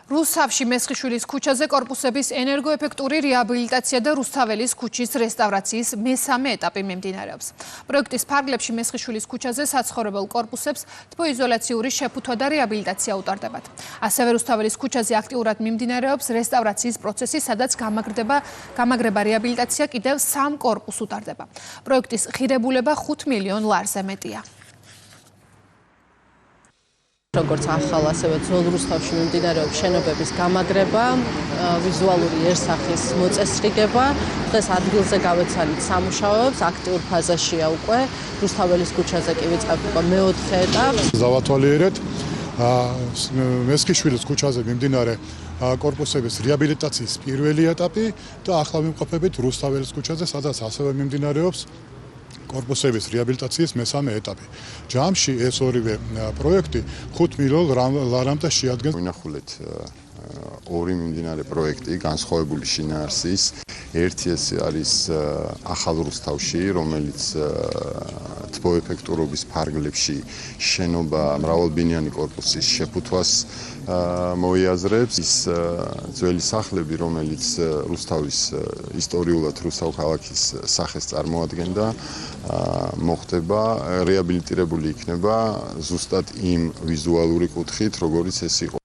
რუსთავში მესხიშვილის ქუჩაზე კორპუსების ენერგოეფექტური რეაბილიტაცია და რუსთაველის ქუჩის რესტავრაციის მესამე ეტაპი მიმდინარეობს. პროექტის ფარგლებში მესხიშვილის ქუჩაზე საცხოვრებელ კორპუსებს თბოიზოლაციური შეფუთვა და რეაბილიტაცია უტარდებათ. ასევე რუსთაველის ქუჩაზე აქტიურად მიმდინარეობს რესტავრაციის პროცესი, სადაც გამაგრება რეაბილიტაცია კიდევ 3 კორპუსს უტარდება. პროექტის ღირებულება 5 მილიონ ლარზე მეტია. როგორც ახალ, ასევე ძველ რუსთავში მიმდინარეობს შენობების გამაგრება, ვიზუალური იერსახის მოწესრიგება. დღეს ადგილზე გავეცალით სამუშაოებს, აქტიურ ფაზაშია უკვე. რუსთაველის ქუჩაზე კი ვიწყებდება მეოთხე ეტაპს. დავათვალიერეთ მესხიშვილის ქუჩაზე მიმდინარე კორპუსების რეაბილიტაციის პირველი ეტაპი და ახლა ვიმყოფებით რუსთაველის ქუჩაზე, სადაც ასევე მიმდინარეობს კორპუსების რეაბილიტაციის მესამე ეტაპი. ჯამში ეს ორივე პროექტი 5 მილიონ ლარამდე შეადგენს. ვინახულეთ ორი მიმდინარე პროექტი განსხვავებული შინაარსის. ერთი ეს არის ახალ რუსთავში, რომელიც თბოეფექტურობის ფარგლებში შენობა მრავალბინიანი კორპუსის შეფუთვას მოიაზრებს. ის ძველი სახლები, რომელიც რუსთავის ისტორიულად რუსთავ ქალაქის სახეს წარმოადგენდა, მოხდება რეაბილიტირებული იქნება ზუსტად იმ ვიზუალური კუთხით, როგორიც ეს იყო